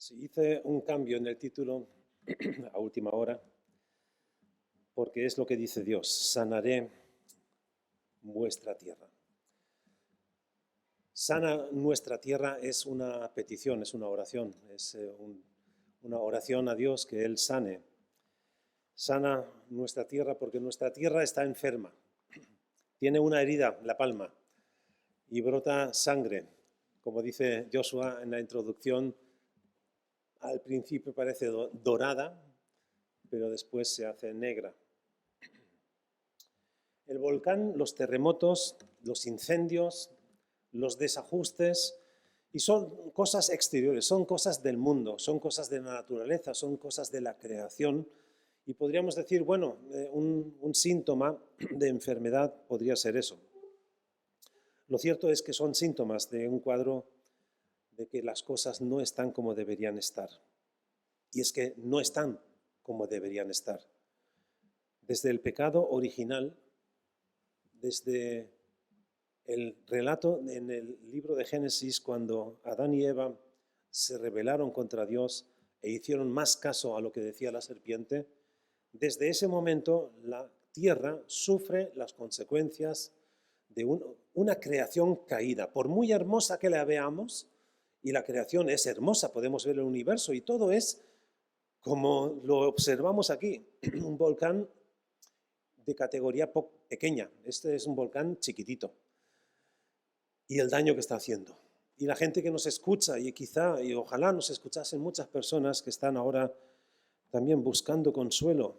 Sí, hice un cambio en el título a última hora, porque es lo que dice Dios: sanaré vuestra tierra. Sana nuestra tierra es una petición, es una oración, es una oración a Dios que Él sane. Sana nuestra tierra porque nuestra tierra está enferma, tiene una herida, la palma, y brota sangre. Como dice Joshua en la introducción, al principio parece dorada, pero después se hace negra. El volcán, los terremotos, los incendios, los desajustes, y son cosas exteriores, son cosas del mundo, son cosas de la naturaleza, son cosas de la creación. Y podríamos decir, bueno, un síntoma de enfermedad podría ser eso. Lo cierto es que son síntomas de un cuadro de que las cosas no están como deberían estar. Y es que no están como deberían estar. Desde el pecado original, desde el relato en el libro de Génesis, cuando Adán y Eva se rebelaron contra Dios e hicieron más caso a lo que decía la serpiente, desde ese momento la tierra sufre las consecuencias de una creación caída. Por muy hermosa que la veamos, y la creación es hermosa, podemos ver el universo y todo es como lo observamos aquí, un volcán de categoría pequeña. Este es un volcán chiquitito. Y el daño que está haciendo. Y la gente que nos escucha, y quizá, y ojalá nos escuchasen muchas personas que están ahora también buscando consuelo,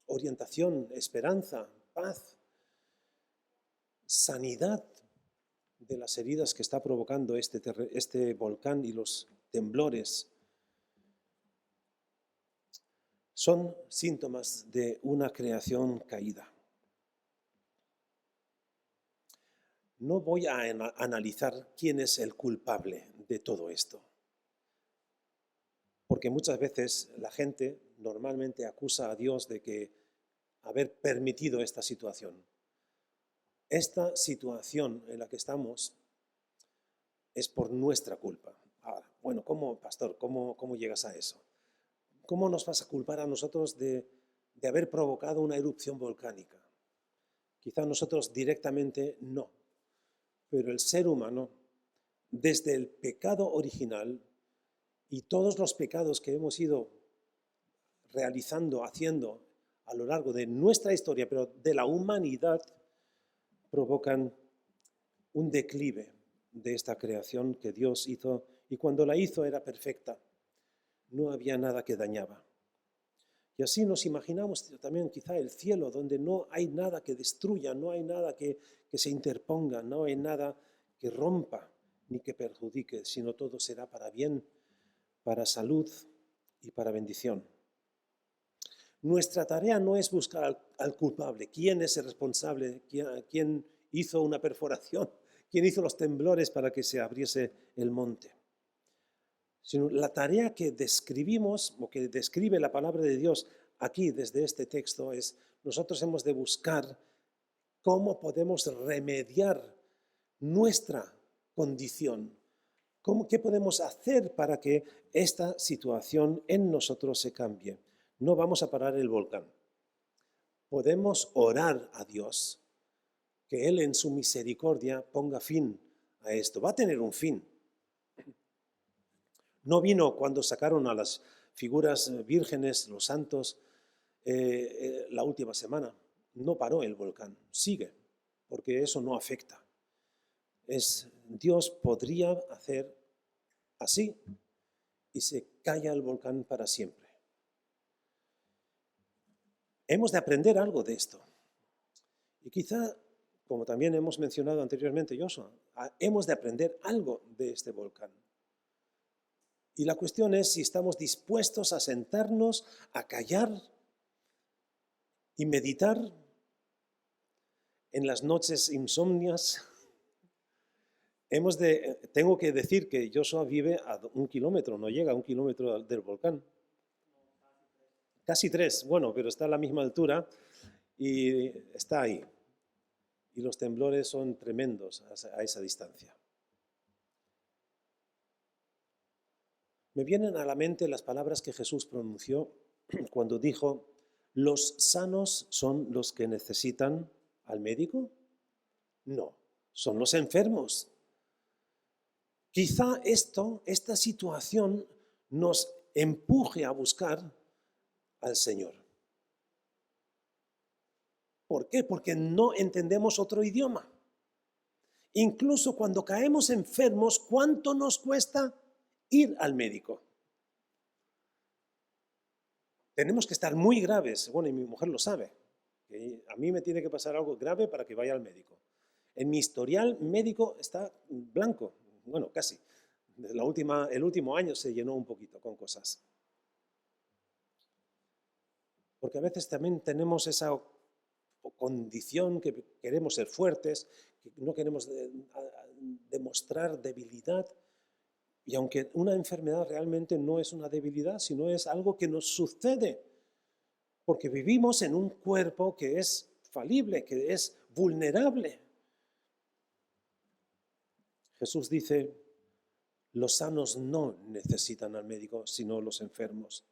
orientación, esperanza, paz, sanidad de las heridas que está provocando este volcán y los temblores. Son síntomas de una creación caída. No voy a analizar quién es el culpable de todo esto, porque muchas veces la gente normalmente acusa a Dios de que haber permitido esta situación. Esta situación en la que estamos es por nuestra culpa. Ahora, bueno, ¿cómo, pastor? ¿Cómo llegas a eso? ¿Cómo nos vas a culpar a nosotros de haber provocado una erupción volcánica? Quizá nosotros directamente no, pero el ser humano, desde el pecado original y todos los pecados que hemos ido realizando, haciendo a lo largo de nuestra historia, pero de la humanidad, provocan un declive de esta creación que Dios hizo, y cuando la hizo era perfecta, no había nada que dañaba. Y así nos imaginamos también quizá el cielo, donde no hay nada que destruya, no hay nada que se interponga, no hay nada que rompa ni que perjudique, sino todo será para bien, para salud y para bendición. Nuestra tarea no es buscar al culpable, quién es el responsable, quién hizo una perforación, quién hizo los temblores para que se abriese el monte. Sino la tarea que describimos o que describe la palabra de Dios aquí desde este texto es: nosotros hemos de buscar cómo podemos remediar nuestra condición, qué podemos hacer para que esta situación en nosotros se cambie. No vamos a parar el volcán. Podemos orar a Dios que Él en su misericordia ponga fin a esto. Va a tener un fin. No vino cuando sacaron a las figuras vírgenes, los santos, la última semana. No paró el volcán, sigue, porque eso no afecta. Dios podría hacer así y se calla el volcán para siempre. Hemos de aprender algo de esto. Y quizá, como también hemos mencionado anteriormente, Joshua, hemos de aprender algo de este volcán. Y la cuestión es si estamos dispuestos a sentarnos, a callar y meditar en las noches insomnias. Tengo que decir que Joshua vive a 1 kilómetro, no llega a 1 kilómetro del volcán. Casi 3, bueno, pero está a la misma altura y está ahí. Y los temblores son tremendos a esa distancia. Me vienen a la mente las palabras que Jesús pronunció cuando dijo, ¿los sanos son los que necesitan al médico? No, son los enfermos. Quizá esta situación nos empuje a buscar al Señor. ¿Por qué? Porque no entendemos otro idioma. Incluso cuando caemos enfermos, ¿cuánto nos cuesta ir al médico? Tenemos que estar muy graves. Bueno, y mi mujer lo sabe. Que a mí me tiene que pasar algo grave para que vaya al médico. En mi historial médico está blanco. Bueno, casi. El último año se llenó un poquito con cosas. Porque a veces también tenemos esa condición que queremos ser fuertes, que no queremos demostrar debilidad. Y aunque una enfermedad realmente no es una debilidad, sino es algo que nos sucede, porque vivimos en un cuerpo que es falible, que es vulnerable. Jesús dice, los sanos no necesitan al médico, sino los enfermos.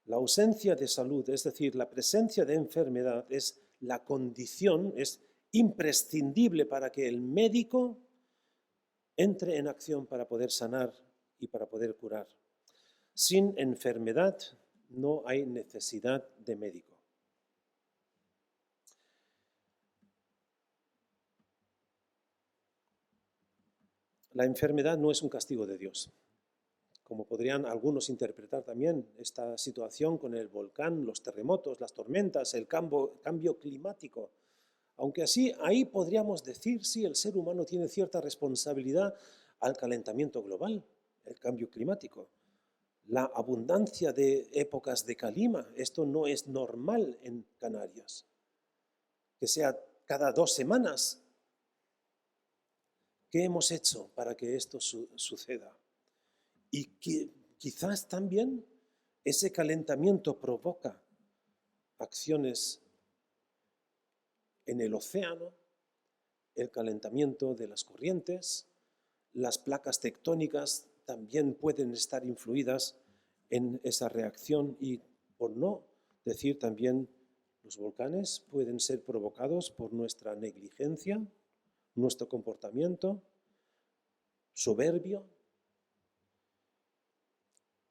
La ausencia de salud, es decir, la presencia de enfermedad, es la condición, es imprescindible para que el médico entre en acción para poder sanar y para poder curar. Sin enfermedad no hay necesidad de médico. La enfermedad no es un castigo de Dios, como podrían algunos interpretar también esta situación con el volcán, los terremotos, las tormentas, el cambio climático. Aunque así, ahí podríamos decir, sí, el ser humano tiene cierta responsabilidad al calentamiento global, el cambio climático. La abundancia de épocas de calima, esto no es normal en Canarias. Que sea cada 2 semanas. ¿Qué hemos hecho para que esto suceda? Y quizás también ese calentamiento provoca acciones en el océano, el calentamiento de las corrientes, las placas tectónicas también pueden estar influidas en esa reacción y, por no decir también, los volcanes pueden ser provocados por nuestra negligencia, nuestro comportamiento soberbio.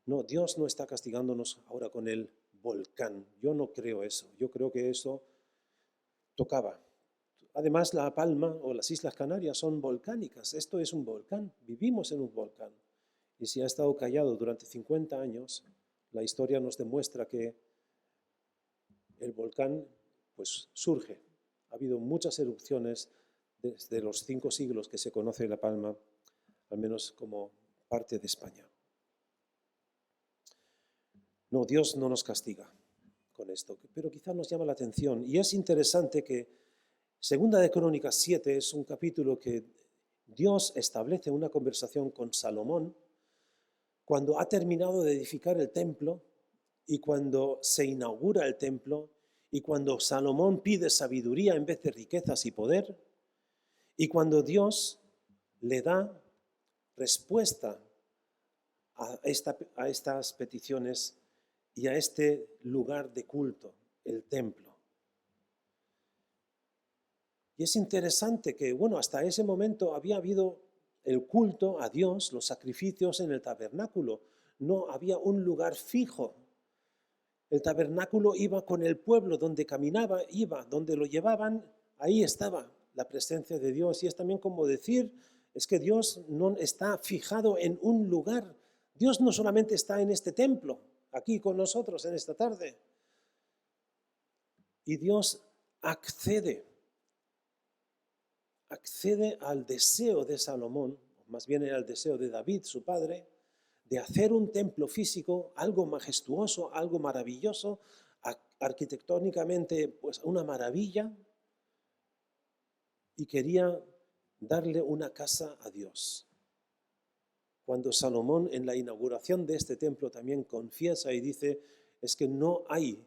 No, Dios no está castigándonos ahora con el volcán. Yo no creo eso. Yo creo que eso tocaba. Además, La Palma o las Islas Canarias son volcánicas. Esto es un volcán. Vivimos en un volcán. Y si ha estado callado durante 50 años, la historia nos demuestra que el volcán pues surge. Ha habido muchas erupciones desde los 5 siglos que se conoce La Palma, al menos como parte de España. No, Dios no nos castiga con esto, pero quizás nos llama la atención. Y es interesante que Segunda de Crónicas 7 es un capítulo que Dios establece una conversación con Salomón cuando ha terminado de edificar el templo y cuando se inaugura el templo y cuando Salomón pide sabiduría en vez de riquezas y poder y cuando Dios le da respuesta a estas peticiones y a este lugar de culto, el templo. Y es interesante que, bueno, hasta ese momento había habido el culto a Dios, los sacrificios en el tabernáculo. No había un lugar fijo. El tabernáculo iba con el pueblo, donde caminaba, iba, donde lo llevaban, ahí estaba la presencia de Dios. Y es también como decir, es que Dios no está fijado en un lugar. Dios no solamente está en este templo, aquí con nosotros en esta tarde. Y Dios accede al deseo de Salomón, más bien era el deseo de David, su padre, de hacer un templo físico, algo majestuoso, algo maravilloso, arquitectónicamente pues una maravilla, y quería darle una casa a Dios. Cuando Salomón en la inauguración de este templo también confiesa y dice, es que no hay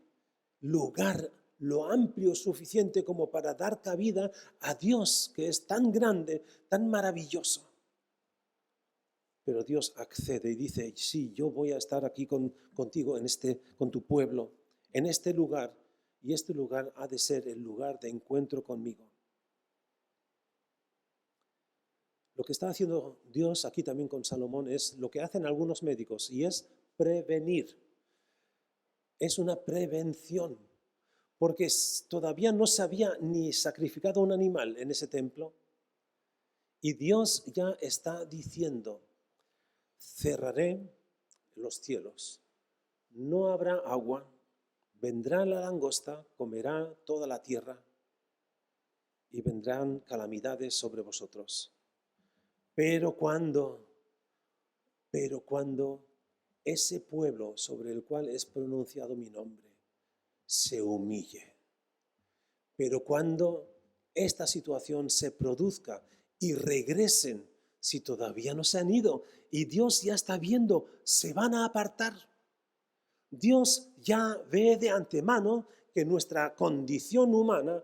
lugar lo amplio suficiente como para dar cabida a Dios, que es tan grande, tan maravilloso. Pero Dios accede y dice, sí, yo voy a estar aquí contigo, con tu pueblo, en este lugar, y este lugar ha de ser el lugar de encuentro conmigo. Lo que está haciendo Dios aquí también con Salomón es lo que hacen algunos médicos, y es prevenir. Es una prevención, porque todavía no se había ni sacrificado un animal en ese templo, y Dios ya está diciendo, cerraré los cielos, no habrá agua, vendrá la langosta, comerá toda la tierra, y vendrán calamidades sobre vosotros. Pero cuando ese pueblo sobre el cual es pronunciado mi nombre se humille, pero cuando esta situación se produzca y regresen, si todavía no se han ido y Dios ya está viendo, se van a apartar. Dios ya ve de antemano que nuestra condición humana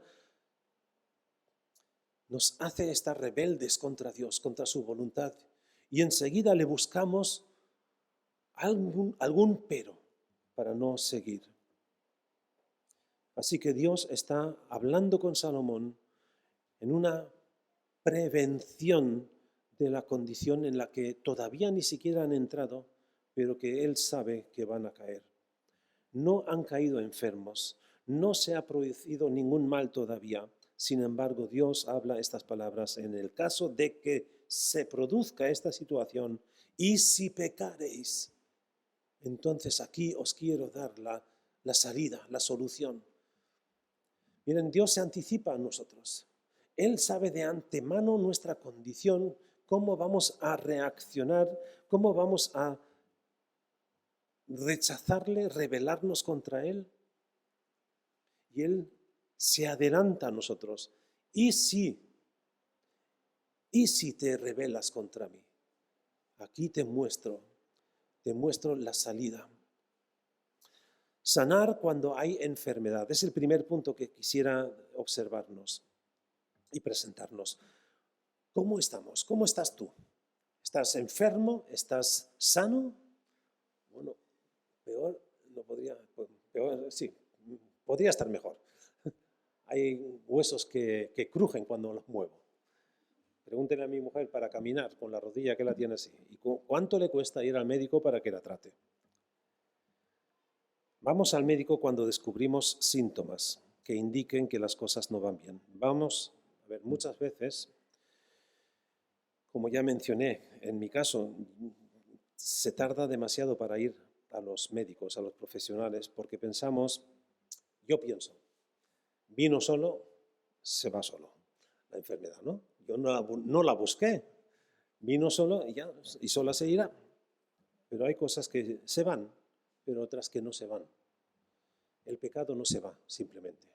nos hace estar rebeldes contra Dios, contra su voluntad, y enseguida le buscamos algún pero para no seguir. Así que Dios está hablando con Salomón en una prevención de la condición en la que todavía ni siquiera han entrado, pero que él sabe que van a caer. No han caído enfermos, no se ha producido ningún mal todavía. Sin embargo, Dios habla estas palabras en el caso de que se produzca esta situación, y si pecareis, entonces aquí os quiero dar la salida, la solución. Miren, Dios se anticipa a nosotros. Él sabe de antemano nuestra condición, cómo vamos a reaccionar, cómo vamos a rechazarle, rebelarnos contra Él. Y Él se adelanta a nosotros. ¿Y si te rebelas contra mí? Aquí te muestro la salida. Sanar cuando hay enfermedad. Es el primer punto que quisiera observarnos y presentarnos. ¿Cómo estamos? ¿Cómo estás tú? ¿Estás enfermo? ¿Estás sano? Bueno, peor, no podría, peor, sí, podría estar mejor. Hay huesos que crujen cuando los muevo. Pregúntenle a mi mujer para caminar con la rodilla que la tiene así. ¿Y cuánto le cuesta ir al médico para que la trate? Vamos al médico cuando descubrimos síntomas que indiquen que las cosas no van bien. Vamos a ver, muchas veces, como ya mencioné, en mi caso, se tarda demasiado para ir a los médicos, a los profesionales, porque yo pienso, vino solo, se va solo, la enfermedad, ¿no? Yo no la busqué, vino solo y sola se irá. Pero hay cosas que se van, pero otras que no se van. El pecado no se va, simplemente.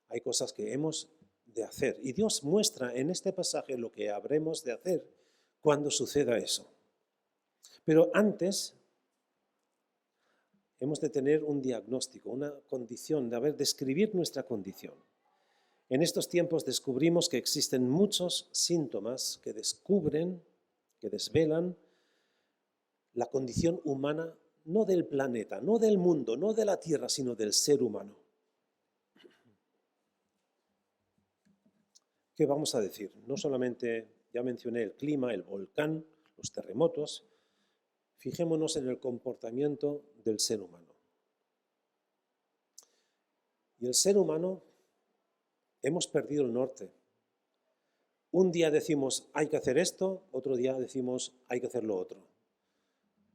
Hay cosas que hemos de hacer. Y Dios muestra en este pasaje lo que habremos de hacer cuando suceda eso. Pero antes hemos de tener un diagnóstico, una condición, de describir nuestra condición. En estos tiempos descubrimos que existen muchos síntomas que desvelan la condición humana, no del planeta, no del mundo, no de la tierra, sino del ser humano. ¿Qué vamos a decir? No solamente, ya mencioné el clima, el volcán, los terremotos. Fijémonos en el comportamiento del ser humano. Y el ser humano, hemos perdido el norte. Un día decimos hay que hacer esto, otro día decimos hay que hacer lo otro.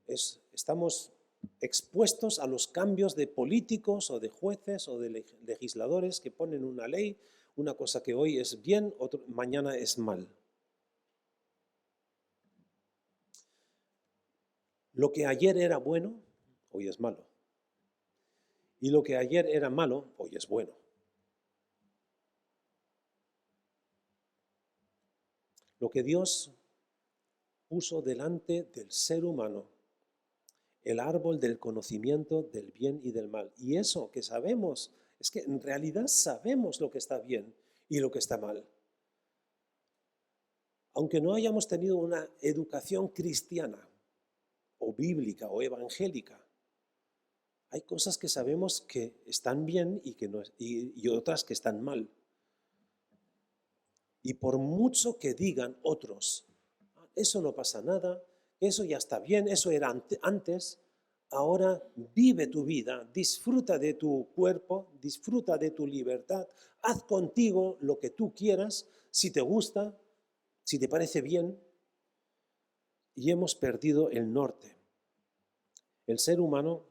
Estamos expuestos a los cambios de políticos o de jueces o de legisladores que ponen una ley, una cosa que hoy es bien, mañana es mal. Lo que ayer era bueno, hoy es malo. Y lo que ayer era malo, hoy es bueno. Lo que Dios puso delante del ser humano, el árbol del conocimiento del bien y del mal. Y eso que sabemos, es que en realidad sabemos lo que está bien y lo que está mal. aunque no hayamos tenido una educación cristiana o bíblica o evangélica, hay cosas que sabemos que están bien y, y otras que están mal. Y por mucho que digan otros, eso no pasa nada, eso ya está bien, eso era antes, ahora vive tu vida, disfruta de tu cuerpo, disfruta de tu libertad, haz contigo lo que tú quieras, si te gusta, si te parece bien, y hemos perdido el norte. El ser humano,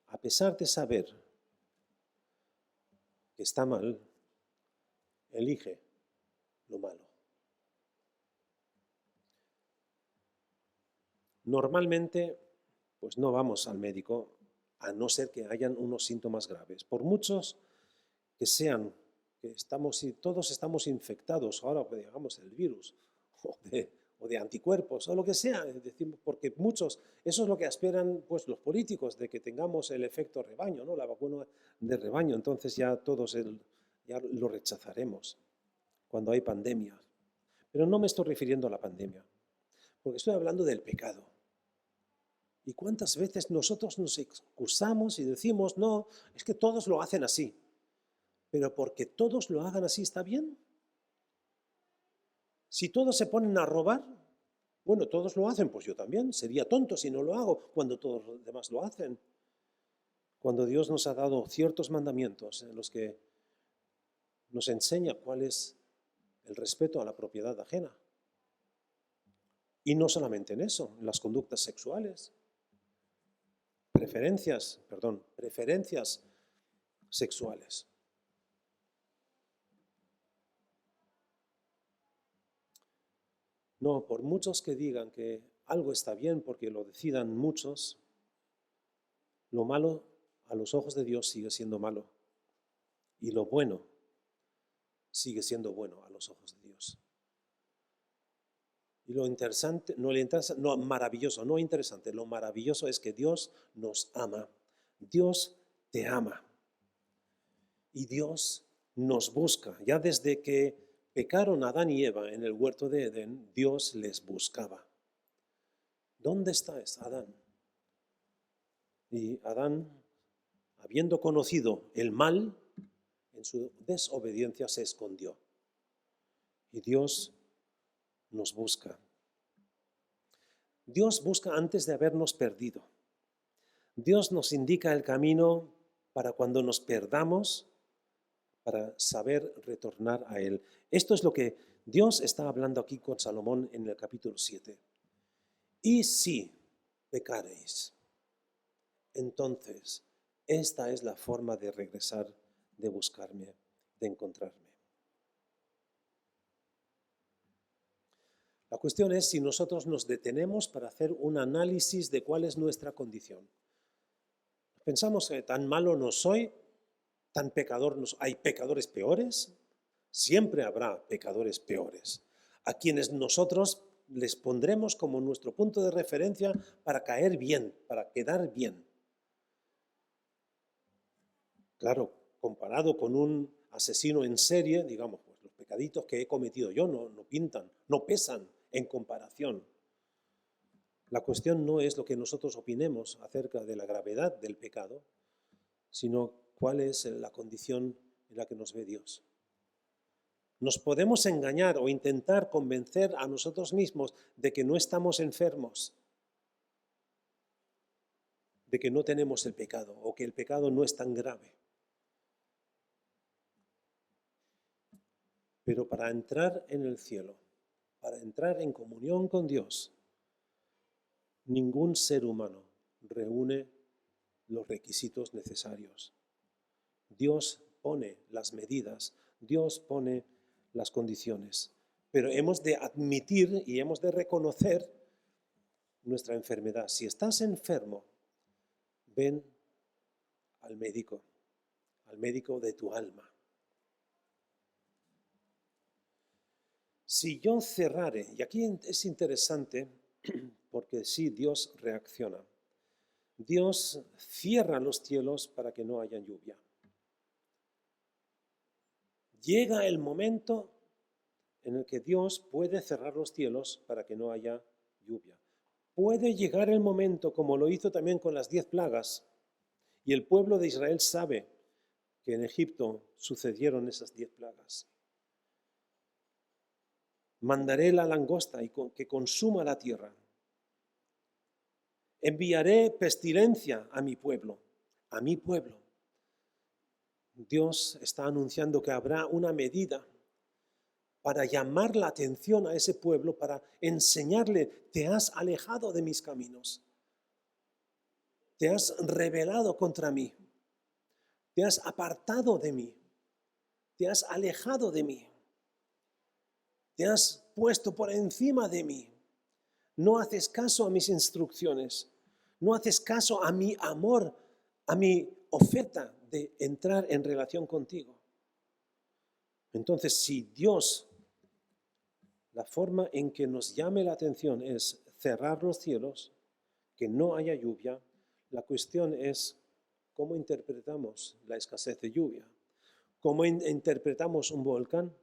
a pesar de saber que está mal, elige lo malo. Normalmente, pues no vamos al médico a no ser que hayan unos síntomas graves. Por muchos que sean, que todos estamos infectados ahora, digamos, del virus o de anticuerpos o lo que sea, porque muchos, eso es lo que esperan pues, los políticos, de que tengamos el efecto rebaño, ¿no? La vacuna de rebaño, entonces ya todos ya lo rechazaremos cuando hay pandemias. Pero no me estoy refiriendo a la pandemia, porque estoy hablando del pecado. ¿Y cuántas veces nosotros nos excusamos y decimos, no, es que todos lo hacen así? Pero porque todos lo hagan así, ¿está bien? Si todos se ponen a robar, bueno, todos lo hacen, pues yo también. Sería tonto si no lo hago cuando todos los demás lo hacen. Cuando Dios nos ha dado ciertos mandamientos en los que nos enseña cuál es el respeto a la propiedad ajena. Y no solamente en eso, en las conductas sexuales. Preferencias sexuales. No, por muchos que digan que algo está bien porque lo decidan muchos, lo malo a los ojos de Dios sigue siendo malo. Y lo bueno sigue siendo bueno a los ojos de Dios. Y lo interesante, maravilloso, no interesante, lo maravilloso es que Dios nos ama. Dios te ama. Y Dios nos busca. Ya desde que pecaron Adán y Eva en el huerto de Edén, Dios les buscaba. ¿Dónde estás, Adán? Y Adán, habiendo conocido el mal, en su desobediencia se escondió. Y Dios nos busca. Dios busca antes de habernos perdido. Dios nos indica el camino para cuando nos perdamos, para saber retornar a Él. Esto es lo que Dios está hablando aquí con Salomón en el capítulo 7. Y si pecareis, entonces esta es la forma de regresar, de buscarme, de encontrarme. La cuestión es si nosotros nos detenemos para hacer un análisis de cuál es nuestra condición. Pensamos que tan malo no soy, tan pecador no soy. ¿Hay pecadores peores? Siempre habrá pecadores peores, a quienes nosotros les pondremos como nuestro punto de referencia para caer bien, para quedar bien. Claro, comparado con un asesino en serie, digamos, pues los pecaditos que he cometido yo no pintan, no pesan en comparación. La cuestión no es lo que nosotros opinemos acerca de la gravedad del pecado, sino cuál es la condición en la que nos ve Dios. Nos podemos engañar o intentar convencer a nosotros mismos de que no estamos enfermos, de que no tenemos el pecado o que el pecado no es tan grave. Pero para entrar en el cielo, para entrar en comunión con Dios, ningún ser humano reúne los requisitos necesarios. Dios pone las medidas, Dios pone las condiciones, pero hemos de admitir y hemos de reconocer nuestra enfermedad. Si estás enfermo, ven al médico de tu alma. Si yo cerrare, y aquí es interesante porque sí, Dios reacciona. Dios cierra los cielos para que no haya lluvia. Llega el momento en el que Dios puede cerrar los cielos para que no haya lluvia. Puede llegar el momento, como lo hizo también con las 10 plagas, y el pueblo de Israel sabe que en Egipto sucedieron esas 10 plagas. Mandaré la langosta y que consuma la tierra. Enviaré pestilencia a mi pueblo, a mi pueblo. Dios está anunciando que habrá una medida para llamar la atención a ese pueblo, para enseñarle, te has alejado de mis caminos, te has rebelado contra mí, te has apartado de mí, te has alejado de mí, te has puesto por encima de mí, no haces caso a mis instrucciones, no haces caso a mi amor, a mi oferta de entrar en relación contigo. Entonces, si Dios, la forma en que nos llame la atención es cerrar los cielos, que no haya lluvia, la cuestión es cómo interpretamos la escasez de lluvia, cómo interpretamos un volcán,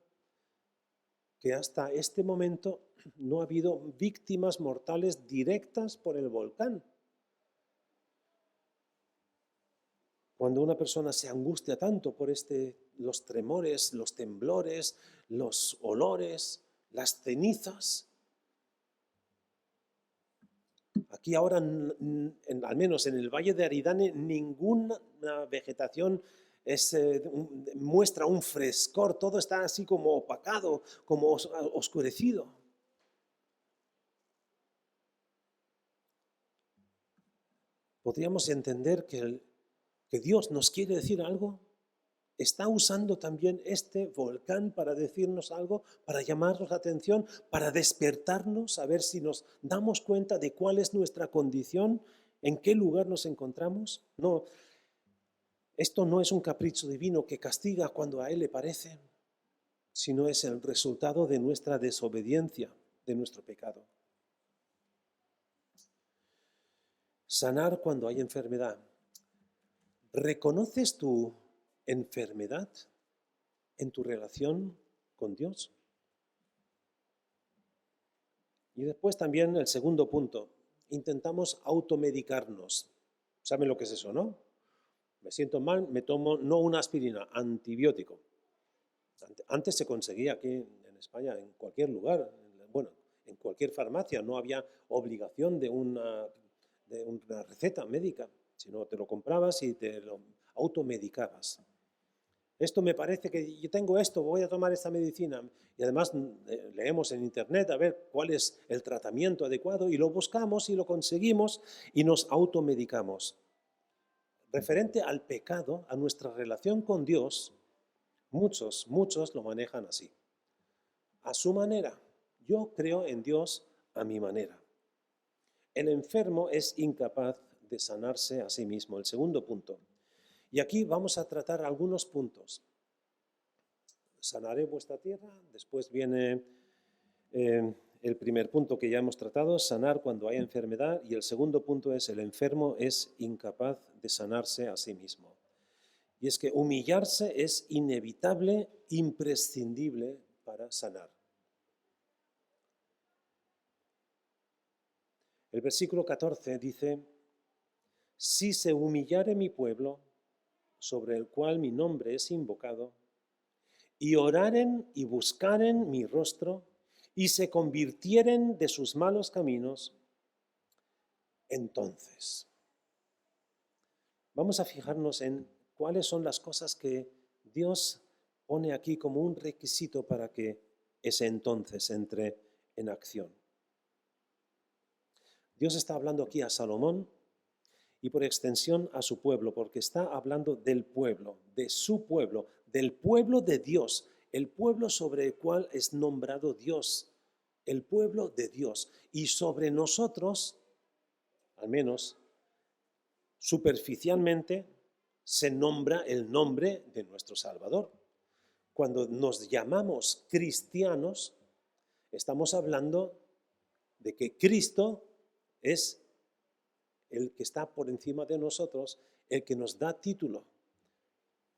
que hasta este momento no ha habido víctimas mortales directas por el volcán. Cuando una persona se angustia tanto por los tremores, los temblores, los olores, las cenizas, aquí ahora, al menos en el Valle de Aridane, ninguna vegetación muestra un frescor, todo está así como opacado, como oscurecido. Podríamos entender que Dios nos quiere decir algo. Está usando también este volcán para decirnos algo, para llamarnos la atención, para despertarnos, a ver si nos damos cuenta de cuál es nuestra condición, en qué lugar nos encontramos. No, esto no es un capricho divino que castiga cuando a Él le parece, sino es el resultado de nuestra desobediencia, de nuestro pecado. Sanar cuando hay enfermedad. ¿Reconoces tu enfermedad en tu relación con Dios? Y después también el segundo punto, intentamos automedicarnos. ¿Saben lo que es eso, no? Me siento mal, me tomo no una aspirina, antibiótico. Antes se conseguía aquí en España, en cualquier lugar, bueno, en cualquier farmacia, no había obligación de una receta médica, sino te lo comprabas y te lo automedicabas. Esto me parece que yo tengo esto, voy a tomar esta medicina. Y además leemos en internet a ver cuál es el tratamiento adecuado y lo buscamos y lo conseguimos y nos automedicamos. Referente al pecado, a nuestra relación con Dios, muchos lo manejan así. A su manera. Yo creo en Dios a mi manera. El enfermo es incapaz de sanarse a sí mismo. El segundo punto. Y aquí vamos a tratar algunos puntos. Sanaré vuestra tierra. Después viene el primer punto que ya hemos tratado, sanar cuando hay enfermedad. Y el segundo punto es el enfermo es incapaz de sanarse a sí mismo. Y es que humillarse es inevitable, imprescindible para sanar. El versículo 14 dice, si se humillare mi pueblo, sobre el cual mi nombre es invocado, y oraren y buscaren mi rostro, y se convirtieren de sus malos caminos, entonces. Vamos a fijarnos en cuáles son las cosas que Dios pone aquí como un requisito para que ese entonces entre en acción. Dios está hablando aquí a Salomón y por extensión a su pueblo, porque está hablando del pueblo, de su pueblo, del pueblo de Dios, el pueblo sobre el cual es nombrado Dios, el pueblo de Dios. Y sobre nosotros, al menos superficialmente, se nombra el nombre de nuestro Salvador. Cuando nos llamamos cristianos, estamos hablando de que Cristo es el que está por encima de nosotros, el que nos da título,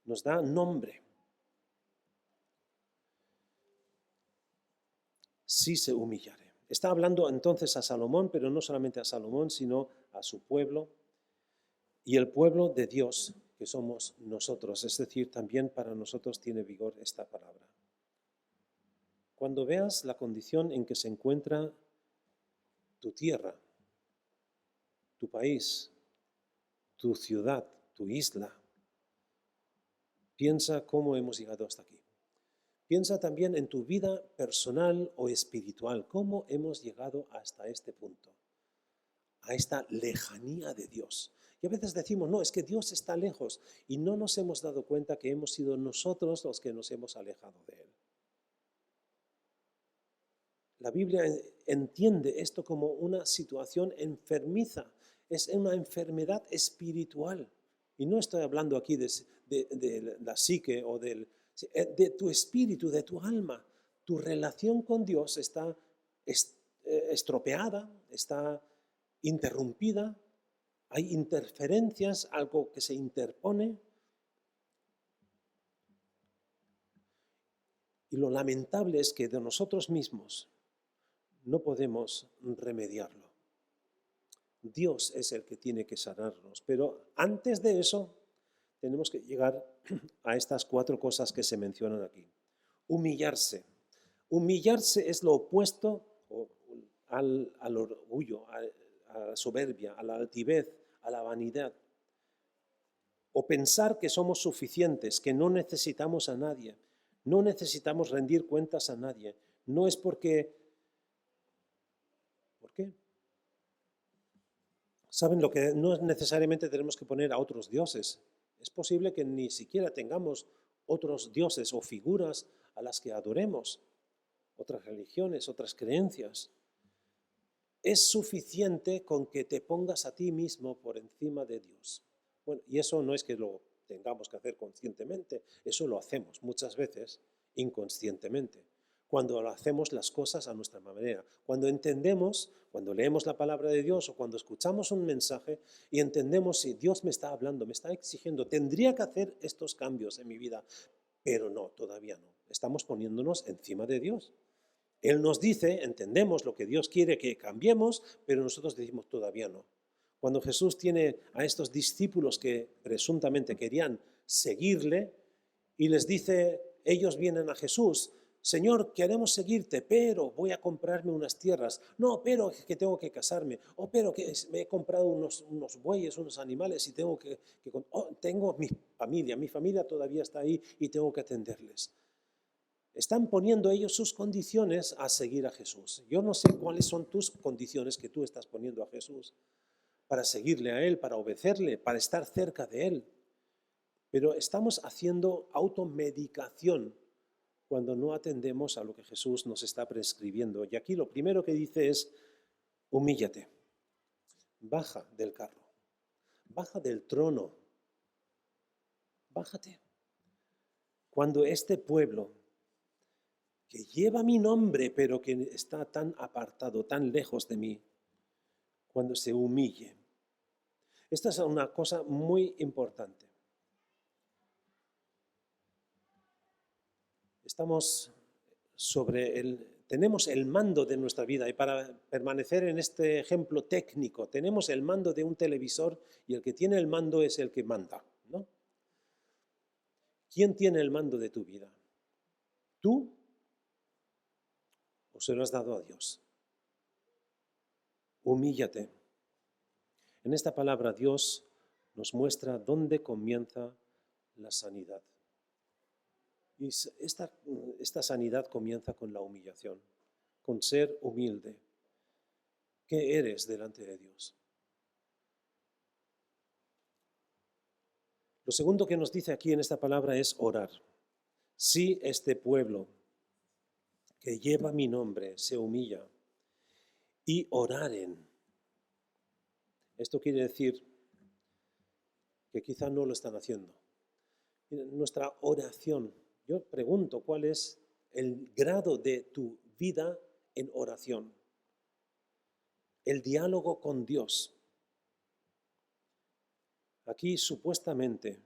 nos da nombre. si se humillare. Está hablando entonces a Salomón, pero no solamente a Salomón, sino a su pueblo y el pueblo de Dios, que somos nosotros. Es decir, también para nosotros tiene vigor esta palabra. Cuando veas la condición en que se encuentra tu tierra, tu país, tu ciudad, tu isla, piensa cómo hemos llegado hasta aquí. Piensa también en tu vida personal o espiritual, cómo hemos llegado hasta este punto, a esta lejanía de Dios. Y a veces decimos, no, es que Dios está lejos, y no nos hemos dado cuenta que hemos sido nosotros los que nos hemos alejado de Él. La Biblia entiende esto como una situación enfermiza, es una enfermedad espiritual. Y no estoy hablando aquí de la psique o de tu espíritu, de tu alma. Tu relación con Dios está estropeada, está interrumpida, hay interferencias, algo que se interpone. Y lo lamentable es que de nosotros mismos no podemos remediarlo. Dios es el que tiene que sanarnos, pero antes de eso tenemos que llegar a estas 4 cosas que se mencionan aquí. Humillarse. Humillarse es lo opuesto al orgullo, a la soberbia, a la altivez, a la vanidad. O pensar que somos suficientes, que no necesitamos a nadie, no necesitamos rendir cuentas a nadie. No es porque... ¿Por qué? ¿Saben lo que no necesariamente tenemos que poner a otros dioses? Es posible que ni siquiera tengamos otros dioses o figuras a las que adoremos, otras religiones, otras creencias. Es suficiente con que te pongas a ti mismo por encima de Dios. Bueno, y eso no es que lo tengamos que hacer conscientemente, eso lo hacemos muchas veces inconscientemente. Cuando hacemos las cosas a nuestra manera, cuando entendemos, cuando leemos la palabra de Dios o cuando escuchamos un mensaje y entendemos si Dios me está hablando, me está exigiendo, tendría que hacer estos cambios en mi vida, pero no, todavía no. Estamos poniéndonos encima de Dios. Él nos dice, entendemos lo que Dios quiere que cambiemos, pero nosotros decimos todavía no. Cuando Jesús tiene a estos discípulos que presuntamente querían seguirle y les dice, ellos vienen a Jesús, Señor, queremos seguirte, pero voy a comprarme unas tierras. No, pero que tengo que casarme. O pero que me he comprado unos bueyes, unos animales y tengo mi familia todavía está ahí y tengo que atenderles. Están poniendo ellos sus condiciones a seguir a Jesús. Yo no sé cuáles son tus condiciones que tú estás poniendo a Jesús para seguirle a Él, para obedecerle, para estar cerca de Él. Pero estamos haciendo automedicación cuando no atendemos a lo que Jesús nos está prescribiendo. Y aquí lo primero que dice es, humíllate, baja del carro, baja del trono, bájate. Cuando este pueblo que lleva mi nombre, pero que está tan apartado, tan lejos de mí, cuando se humille. Esta es una cosa muy importante. Tenemos el mando de nuestra vida y para permanecer en este ejemplo técnico, tenemos el mando de un televisor y el que tiene el mando es el que manda, ¿no? ¿Quién tiene el mando de tu vida? ¿Tú o se lo has dado a Dios? Humíllate. En esta palabra Dios nos muestra dónde comienza la sanidad. Y esta sanidad comienza con la humillación, con ser humilde. ¿Qué eres delante de Dios? Lo segundo que nos dice aquí en esta palabra es orar. Si este pueblo que lleva mi nombre se humilla y oraren, esto quiere decir que quizá no lo están haciendo. Nuestra oración, yo pregunto, ¿cuál es el grado de tu vida en oración? El diálogo con Dios. Aquí supuestamente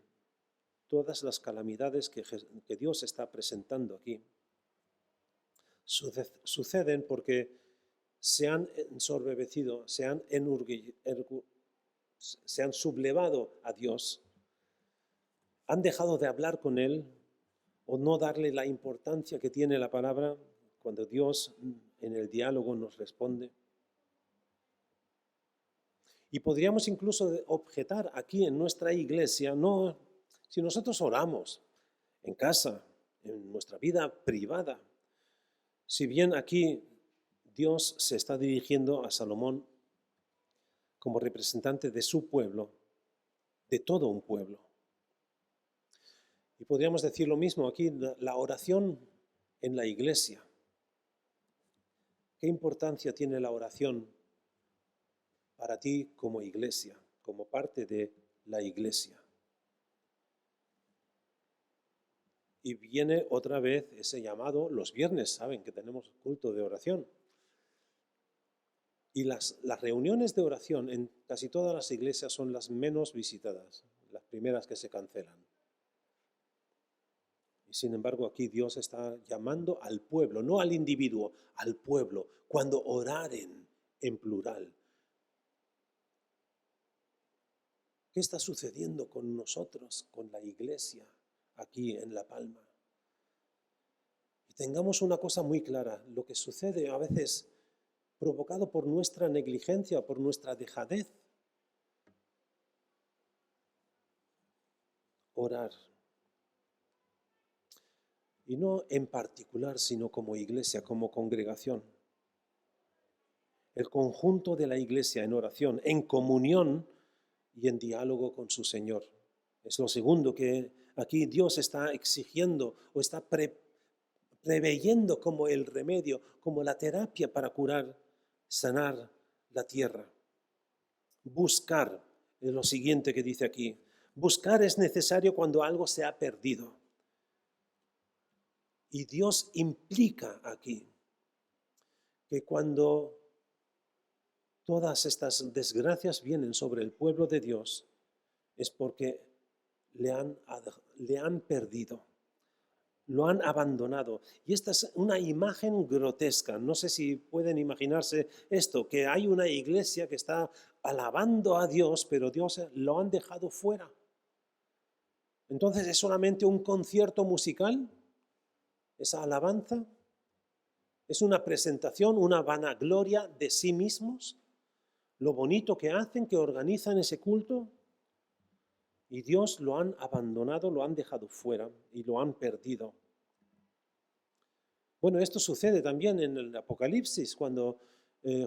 todas las calamidades que Dios está presentando aquí Suceden porque se han ensoberbecido, se han sublevado a Dios, han dejado de hablar con Él o no darle la importancia que tiene la palabra cuando Dios en el diálogo nos responde. Y podríamos incluso objetar aquí en nuestra iglesia, no, si nosotros oramos en casa, en nuestra vida privada, si bien aquí Dios se está dirigiendo a Salomón como representante de su pueblo, de todo un pueblo. Y podríamos decir lo mismo aquí, la oración en la iglesia. ¿Qué importancia tiene la oración para ti como iglesia, como parte de la iglesia? Y viene otra vez ese llamado, los viernes saben que tenemos culto de oración. Y las reuniones de oración en casi todas las iglesias son las menos visitadas, las primeras que se cancelan. Y sin embargo aquí Dios está llamando al pueblo, no al individuo, al pueblo, cuando oraren en plural. ¿Qué está sucediendo con nosotros, con la iglesia, aquí en La Palma? Y tengamos una cosa muy clara, lo que sucede a veces provocado por nuestra negligencia, por nuestra dejadez. Orar. Y no en particular, sino como iglesia, como congregación. El conjunto de la iglesia en oración, en comunión y en diálogo con su Señor. Es lo segundo que aquí Dios está exigiendo o está preveyendo como el remedio, como la terapia para curar, sanar la tierra. Buscar es lo siguiente que dice aquí. Buscar es necesario cuando algo se ha perdido. Y Dios implica aquí que cuando todas estas desgracias vienen sobre el pueblo de Dios, es porque le han perdido, lo han abandonado. Y esta es una imagen grotesca. No sé si pueden imaginarse esto, que hay una iglesia que está alabando a Dios, pero Dios lo han dejado fuera. Entonces, ¿es solamente un concierto musical? ¿Esa alabanza? ¿Es una presentación, una vanagloria de sí mismos? ¿Lo bonito que hacen, que organizan ese culto? Y Dios lo han abandonado, lo han dejado fuera y lo han perdido. Bueno, esto sucede también en el Apocalipsis, cuando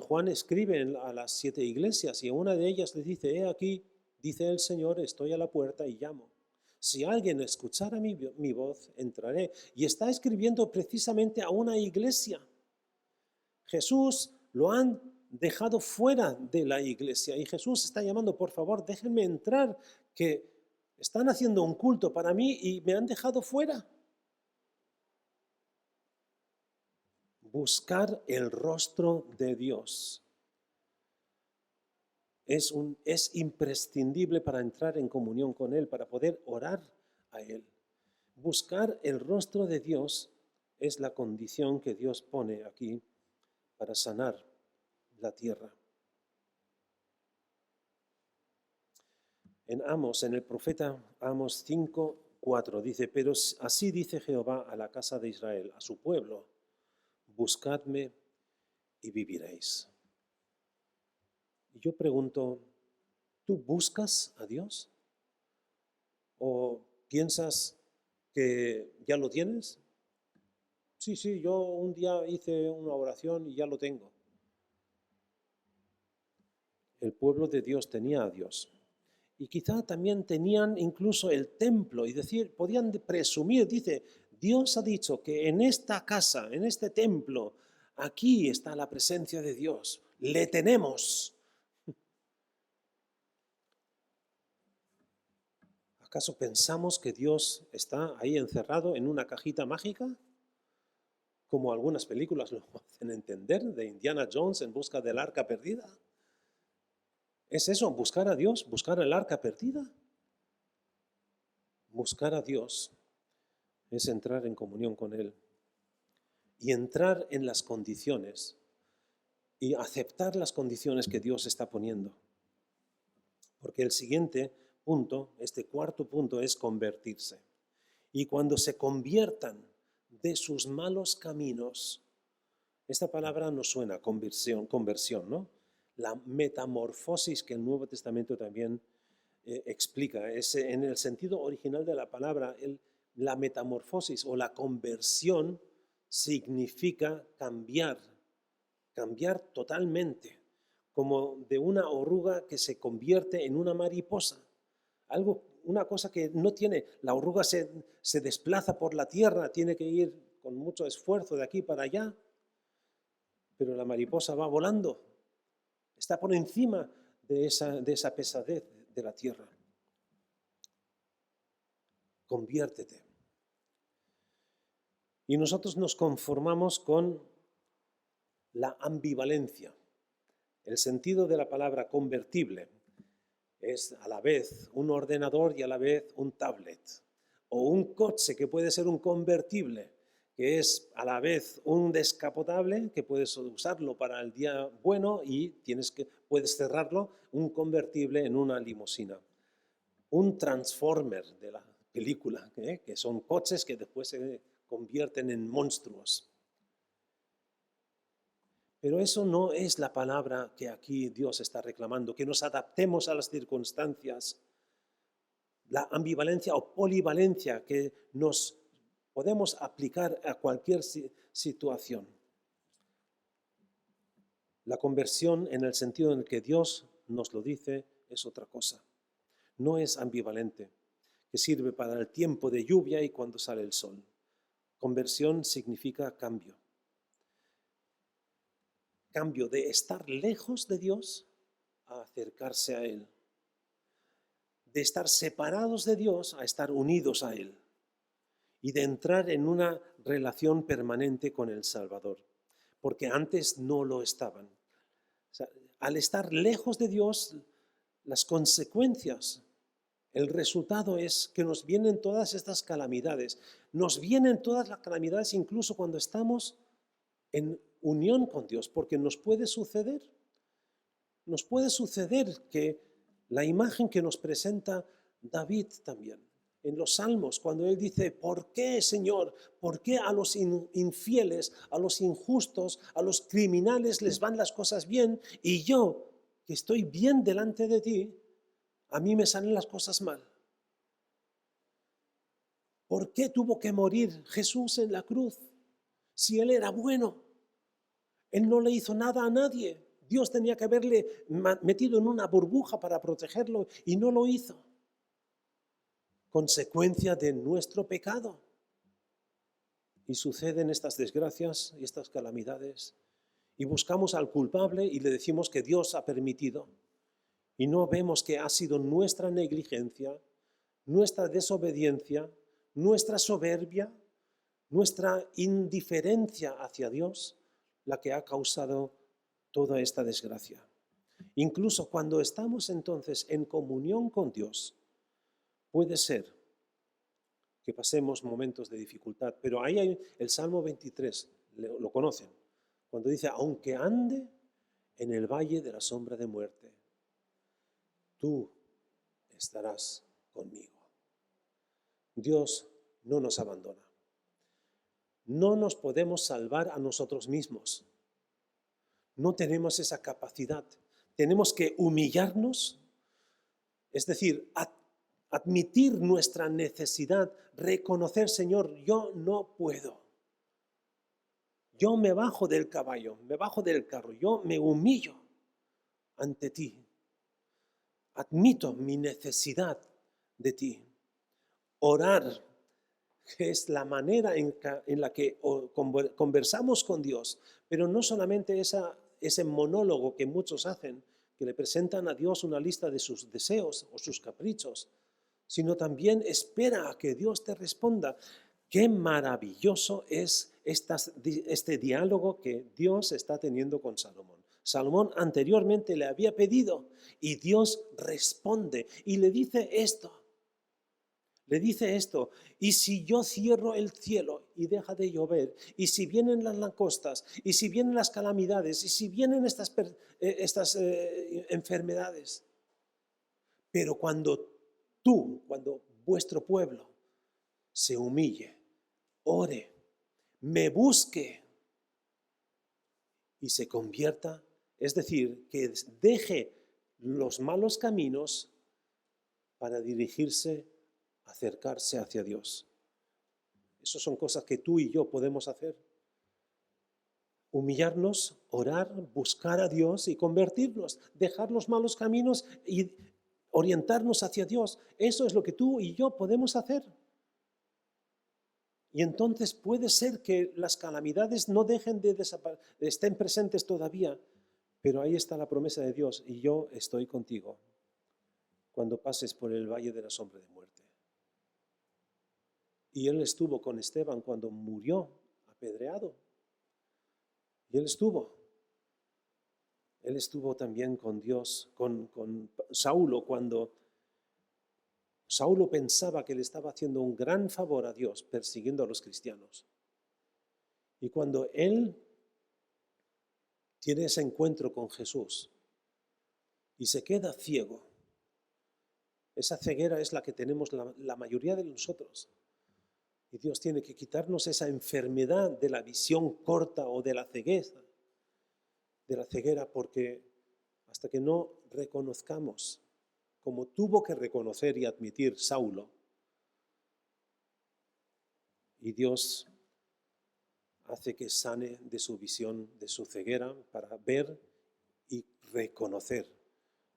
Juan escribe a las 7 iglesias y a una de ellas le dice, he aquí, dice el Señor, estoy a la puerta y llamo. Si alguien escuchara mi voz, entraré. Y está escribiendo precisamente a una iglesia. Jesús lo han dejado fuera de la iglesia y Jesús está llamando, por favor, déjenme entrar, que están haciendo un culto para mí y me han dejado fuera. Buscar el rostro de Dios es imprescindible para entrar en comunión con Él, para poder orar a Él. Buscar el rostro de Dios es la condición que Dios pone aquí para sanar la tierra. En el profeta Amos 5:4 dice, pero así dice Jehová a la casa de Israel, a su pueblo, buscadme y viviréis. Y yo pregunto, ¿tú buscas a Dios? ¿O piensas que ya lo tienes? Sí, yo un día hice una oración y ya lo tengo. El pueblo de Dios tenía a Dios. Y quizá también tenían incluso el templo, y decir, podían presumir, dice, Dios ha dicho que en esta casa, en este templo, aquí está la presencia de Dios, le tenemos. ¿Acaso pensamos que Dios está ahí encerrado en una cajita mágica? Como algunas películas lo hacen entender, de Indiana Jones en busca del arca perdida. ¿Es eso, buscar a Dios, buscar el arca perdida? Buscar a Dios es entrar en comunión con Él. y entrar en las condiciones y aceptar las condiciones que Dios está poniendo. Porque el siguiente punto, este cuarto punto, es convertirse. Y cuando se conviertan de sus malos caminos, esta palabra nos suena, conversión, ¿no? La metamorfosis que el Nuevo Testamento también explica, es en el sentido original de la palabra, la metamorfosis o la conversión significa cambiar totalmente, como de una oruga que se convierte en una mariposa. Una cosa que no tiene, la oruga se desplaza por la tierra, tiene que ir con mucho esfuerzo de aquí para allá, pero la mariposa va volando, está por encima de esa pesadez de la tierra. Conviértete. Y nosotros nos conformamos con la ambivalencia. El sentido de la palabra convertible es a la vez un ordenador y a la vez un tablet. O un coche que puede ser un convertible, que es a la vez un descapotable, que puedes usarlo para el día bueno y puedes cerrarlo, un convertible en una limusina. Un transformer de la película, que son coches que después se convierten en monstruos. Pero eso no es la palabra que aquí Dios está reclamando, que nos adaptemos a las circunstancias. La ambivalencia o polivalencia que nos podemos aplicar a cualquier situación. La conversión, en el sentido en el que Dios nos lo dice, es otra cosa. No es ambivalente, que sirve para el tiempo de lluvia y cuando sale el sol. Conversión significa cambio. Cambio de estar lejos de Dios a acercarse a Él. De estar separados de Dios a estar unidos a Él. Y de entrar en una relación permanente con el Salvador. Porque antes no lo estaban. O sea, al estar lejos de Dios, las consecuencias, el resultado es que nos vienen todas estas calamidades. Nos vienen todas las calamidades incluso cuando estamos en unión con Dios, porque nos puede suceder que la imagen que nos presenta David también, en los Salmos, cuando él dice, ¿por qué, Señor? ¿Por qué a los infieles, a los injustos, a los criminales les van las cosas bien y yo, que estoy bien delante de ti, a mí me salen las cosas mal? ¿Por qué tuvo que morir Jesús en la cruz si Él era bueno? Él no le hizo nada a nadie. Dios tenía que haberle metido en una burbuja para protegerlo y no lo hizo. Consecuencia de nuestro pecado. Y suceden estas desgracias y estas calamidades. Y buscamos al culpable y le decimos que Dios ha permitido. Y no vemos que ha sido nuestra negligencia, nuestra desobediencia, nuestra soberbia, nuestra indiferencia hacia Dios, la que ha causado toda esta desgracia. Incluso cuando estamos entonces en comunión con Dios, puede ser que pasemos momentos de dificultad, pero ahí hay el Salmo 23, lo conocen, cuando dice, aunque ande en el valle de la sombra de muerte, tú estarás conmigo. Dios no nos abandona. No nos podemos salvar a nosotros mismos. No tenemos esa capacidad. Tenemos que humillarnos, es decir, admitir nuestra necesidad, reconocer, Señor, yo no puedo. Yo me bajo del caballo, me bajo del carro, yo me humillo ante ti. Admito mi necesidad de ti. Orar es la manera en la que conversamos con Dios, pero no solamente ese monólogo que muchos hacen, que le presentan a Dios una lista de sus deseos o sus caprichos, sino también espera a que Dios te responda. Qué maravilloso es este diálogo que Dios está teniendo con Salomón. Salomón anteriormente le había pedido y Dios responde y le dice esto. Y si yo cierro el cielo y deja de llover, y si vienen las langostas, y si vienen las calamidades, y si vienen estas enfermedades. Pero cuando vuestro pueblo se humille, ore, me busque y se convierta, es decir, que deje los malos caminos para dirigirse, acercarse hacia Dios. Esas son cosas que tú y yo podemos hacer. Humillarnos, orar, buscar a Dios y convertirnos, dejar los malos caminos y orientarnos hacia Dios. Eso es lo que tú y yo podemos hacer. Y entonces puede ser que las calamidades no dejen de desaparecer, estén presentes todavía, pero ahí está la promesa de Dios, y yo estoy contigo cuando pases por el valle de la sombra de muerte. Y Él estuvo con Esteban cuando murió apedreado. Y Él estuvo también con Dios, con Saulo, cuando Saulo pensaba que le estaba haciendo un gran favor a Dios persiguiendo a los cristianos. Y cuando él tiene ese encuentro con Jesús y se queda ciego, esa ceguera es la que tenemos la mayoría de nosotros. Y Dios tiene que quitarnos esa enfermedad de la visión corta o de la ceguera, porque hasta que no reconozcamos, como tuvo que reconocer y admitir Saulo, y Dios hace que sane de su visión, de su ceguera, para ver y reconocer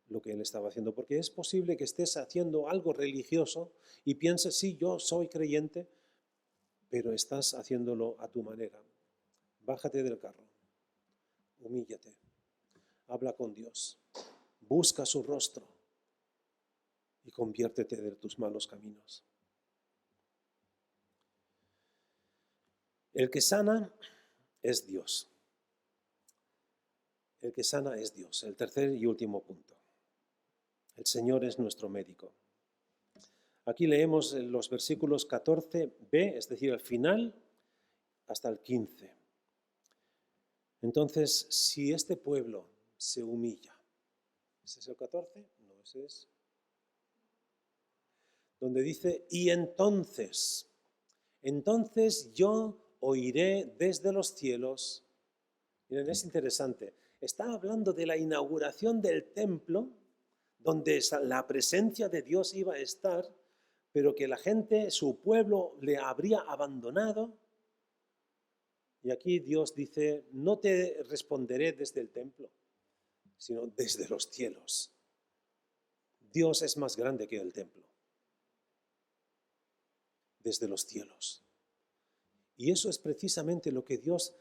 lo que él estaba haciendo. Porque es posible que estés haciendo algo religioso y pienses, sí, yo soy creyente, pero estás haciéndolo a tu manera. Bájate del carro, humíllate, habla con Dios, busca su rostro y conviértete de tus malos caminos. El que sana es Dios. El que sana es Dios. El tercer y último punto. El Señor es nuestro médico. Aquí leemos los versículos 14b, es decir, al final, hasta el 15. Entonces, si este pueblo se humilla, ¿ese es el 14? No, ese es. Donde dice, y entonces yo oiré desde los cielos. Miren, es interesante. Está hablando de la inauguración del templo, donde la presencia de Dios iba a estar, pero que la gente, su pueblo, le habría abandonado. Y aquí Dios dice, no te responderé desde el templo, sino desde los cielos. Dios es más grande que el templo. Desde los cielos. Y eso es precisamente lo que Dios,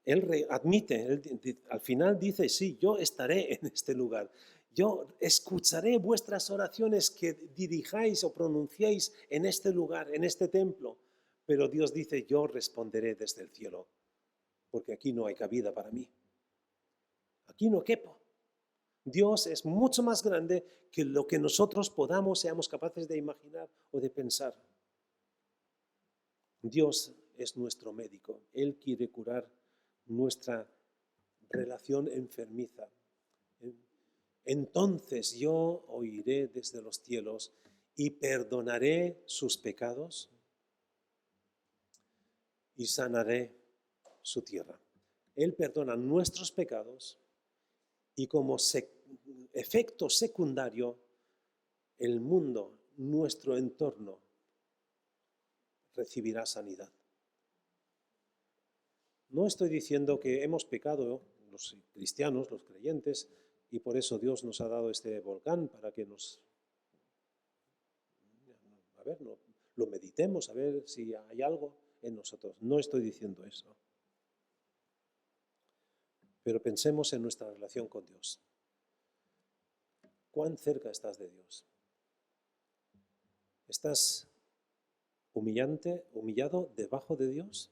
Él admite, al final dice, sí, yo estaré en este lugar. Yo escucharé vuestras oraciones que dirijáis o pronunciéis en este lugar, en este templo. Pero Dios dice, yo responderé desde el cielo, porque aquí no hay cabida para mí. Aquí no quepo. Dios es mucho más grande que lo que nosotros seamos capaces de imaginar o de pensar. Dios es nuestro médico. Él quiere curar nuestra relación enfermiza. Entonces yo oiré desde los cielos y perdonaré sus pecados y sanaré su tierra. Él perdona nuestros pecados y como efecto secundario, el mundo, nuestro entorno, recibirá sanidad. No estoy diciendo que hemos pecado los cristianos, los creyentes, y por eso Dios nos ha dado este volcán para que lo meditemos, a ver si hay algo en nosotros. No estoy diciendo eso. Pero pensemos en nuestra relación con Dios. ¿Cuán cerca estás de Dios? ¿Estás humillado debajo de Dios?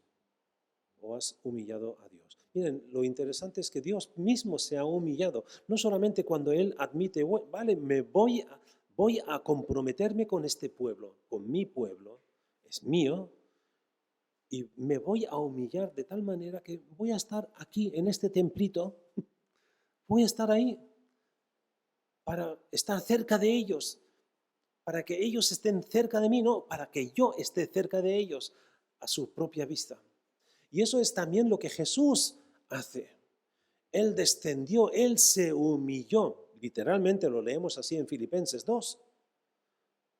¿O has humillado a Dios? Miren, lo interesante es que Dios mismo se ha humillado. No solamente cuando Él admite, vale, voy a comprometerme con este pueblo, con mi pueblo, es mío, y me voy a humillar de tal manera que voy a estar aquí en este templito, voy a estar ahí para estar cerca de ellos, para que ellos estén cerca de mí, no, para que yo esté cerca de ellos a su propia vista. Y eso es también lo que Jesús hace. Él descendió, Él se humilló. Literalmente lo leemos así en Filipenses 2.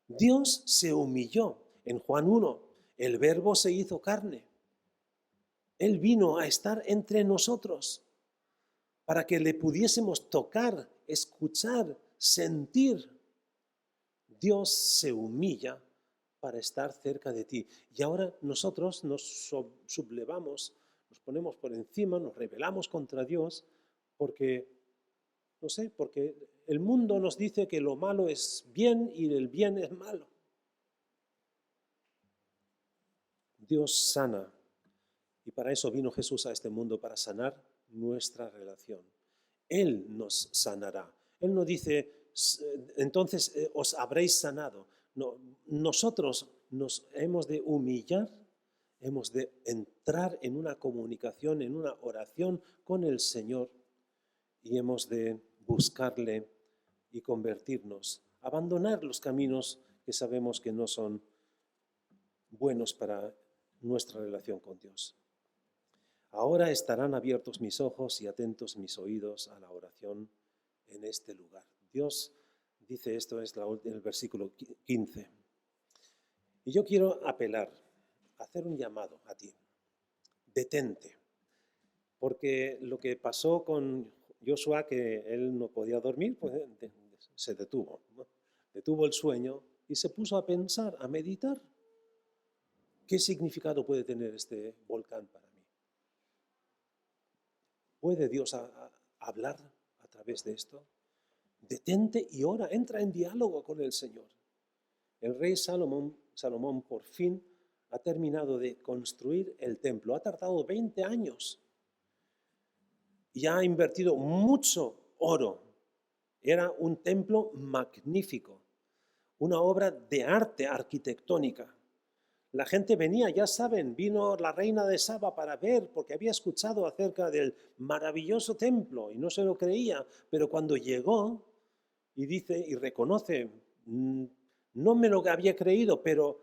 Dios se humilló. En Juan 1, el Verbo se hizo carne. Él vino a estar entre nosotros para que le pudiésemos tocar, escuchar, sentir. Dios se humilla para estar cerca de ti. Y ahora nosotros nos sublevamos, nos ponemos por encima, nos rebelamos contra Dios porque, no sé, porque el mundo nos dice que lo malo es bien y el bien es malo. Dios sana. Y para eso vino Jesús a este mundo, para sanar nuestra relación. Él nos sanará. Él no dice, entonces os habréis sanado. No, nosotros nos hemos de humillar, hemos de entrar en una comunicación, en una oración con el Señor y hemos de buscarle y convertirnos, abandonar los caminos que sabemos que no son buenos para nuestra relación con Dios. Ahora estarán abiertos mis ojos y atentos mis oídos a la oración en este lugar. Dios dice esto, es el versículo 15. Y yo quiero apelar, hacer un llamado a ti. Detente. Porque lo que pasó con Josué, que él no podía dormir, pues se detuvo, ¿no? Detuvo el sueño y se puso a pensar, a meditar. ¿Qué significado puede tener este volcán para mí? ¿Puede Dios hablar a través de esto? Detente y ora, entra en diálogo con el Señor. El rey Salomón por fin ha terminado de construir el templo. Ha tardado 20 años y ha invertido mucho oro. Era un templo magnífico, una obra de arte arquitectónica. La gente venía, ya saben, vino la reina de Saba para ver, porque había escuchado acerca del maravilloso templo y no se lo creía, pero cuando llegó y dice y reconoce, no me lo había creído, pero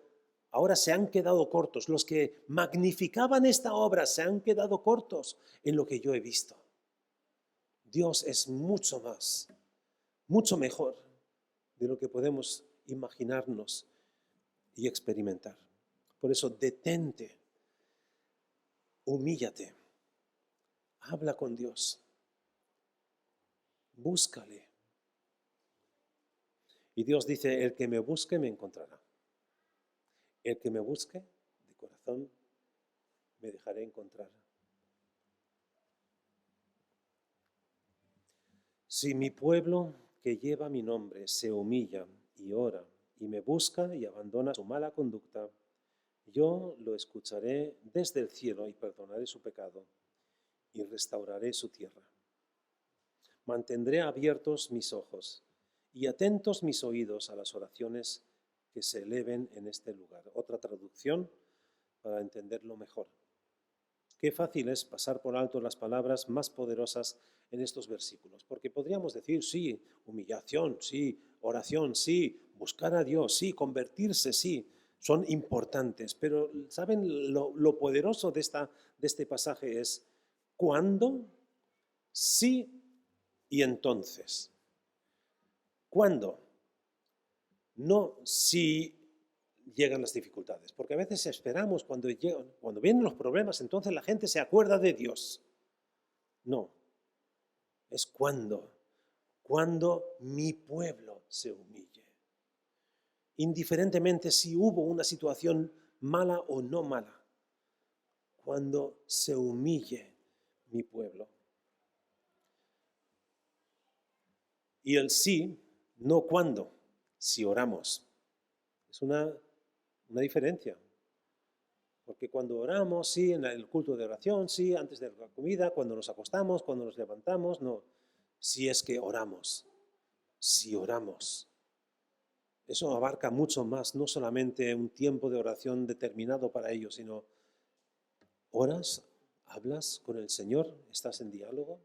ahora se han quedado cortos. Los que magnificaban esta obra se han quedado cortos en lo que yo he visto. Dios es mucho más, mucho mejor de lo que podemos imaginarnos y experimentar. Por eso detente, humíllate, habla con Dios, búscale. Y Dios dice, el que me busque me encontrará. El que me busque de corazón me dejaré encontrar. Si mi pueblo que lleva mi nombre se humilla y ora y me busca y abandona su mala conducta, yo lo escucharé desde el cielo y perdonaré su pecado y restauraré su tierra. Mantendré abiertos mis ojos y atentos mis oídos a las oraciones que se eleven en este lugar. Otra traducción para entenderlo mejor. Qué fácil es pasar por alto las palabras más poderosas en estos versículos, porque podríamos decir, sí, humillación, sí, oración, sí, buscar a Dios, sí, convertirse, sí, son importantes, pero ¿saben lo poderoso de este pasaje es cuándo, sí y entonces? ¿Cuándo? No si llegan las dificultades, porque a veces esperamos cuando vienen los problemas, entonces la gente se acuerda de Dios. No, es cuando mi pueblo se humille. Indiferentemente si hubo una situación mala o no mala, cuando se humille mi pueblo. Y el sí, no cuando, si oramos. Es una diferencia. Porque cuando oramos, sí, en el culto de oración, sí, antes de la comida, cuando nos acostamos, cuando nos levantamos, no. Si es que oramos, si oramos. Eso abarca mucho más, no solamente un tiempo de oración determinado para ello, sino ¿Oras? ¿Hablas con el Señor? ¿Estás en diálogo?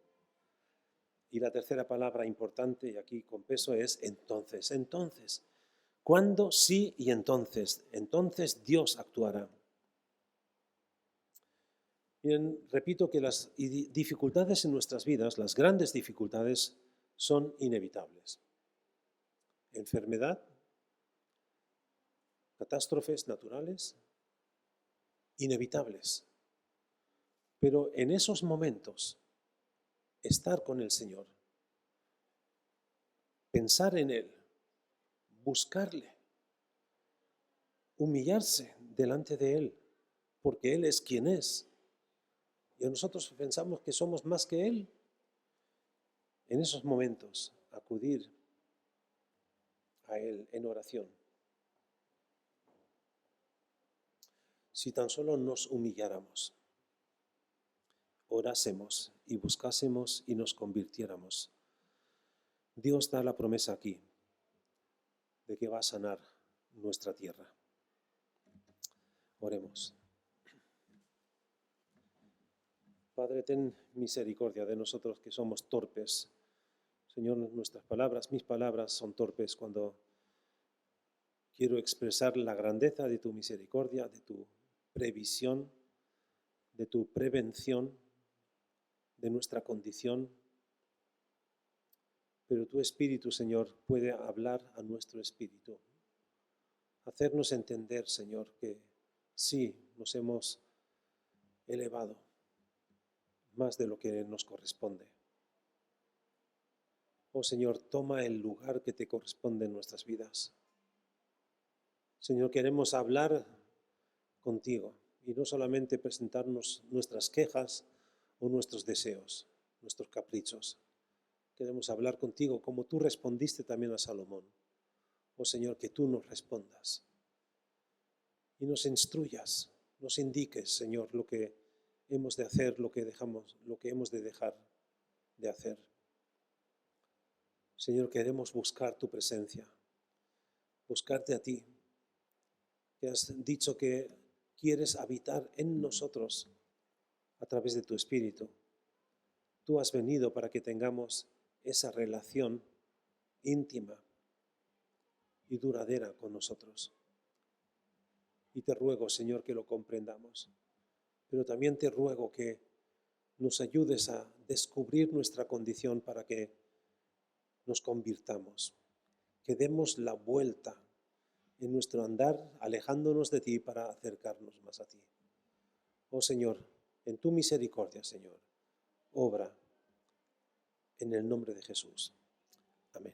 Y la tercera palabra importante, y aquí con peso, es entonces. Entonces, ¿cuándo? Sí y entonces. Entonces Dios actuará. Bien, repito que las dificultades en nuestras vidas, las grandes dificultades, son inevitables. Enfermedad, catástrofes naturales, inevitables. Pero en esos momentos, estar con el Señor, pensar en Él, buscarle, humillarse delante de Él, porque Él es quien es. Y nosotros pensamos que somos más que Él. En esos momentos, acudir a Él en oración. Si tan solo nos humilláramos, orásemos y buscásemos y nos convirtiéramos, Dios da la promesa aquí de que va a sanar nuestra tierra. Oremos. Padre, ten misericordia de nosotros que somos torpes. Señor, nuestras palabras, mis palabras son torpes cuando quiero expresar la grandeza de tu misericordia, de tu previsión, de tu prevención, de nuestra condición. Pero tu Espíritu, Señor, puede hablar a nuestro espíritu, hacernos entender, Señor, que sí nos hemos elevado más de lo que nos corresponde. Oh Señor, toma el lugar que te corresponde en nuestras vidas. Señor, queremos hablar contigo y no solamente presentarnos nuestras quejas o nuestros deseos, nuestros caprichos. Queremos hablar contigo como tú respondiste también a Salomón. Oh Señor, que tú nos respondas y nos instruyas, nos indiques, Señor, lo que hemos de hacer, lo que hemos de dejar de hacer. Señor, queremos buscar tu presencia, buscarte a ti, que has dicho que quieres habitar en nosotros a través de tu Espíritu. Tú has venido para que tengamos esa relación íntima y duradera con nosotros. Y te ruego, Señor, que lo comprendamos. Pero también te ruego que nos ayudes a descubrir nuestra condición para que nos convirtamos, que demos la vuelta en nuestro andar, alejándonos de ti para acercarnos más a ti. Oh Señor, en tu misericordia, Señor, obra en el nombre de Jesús. Amén.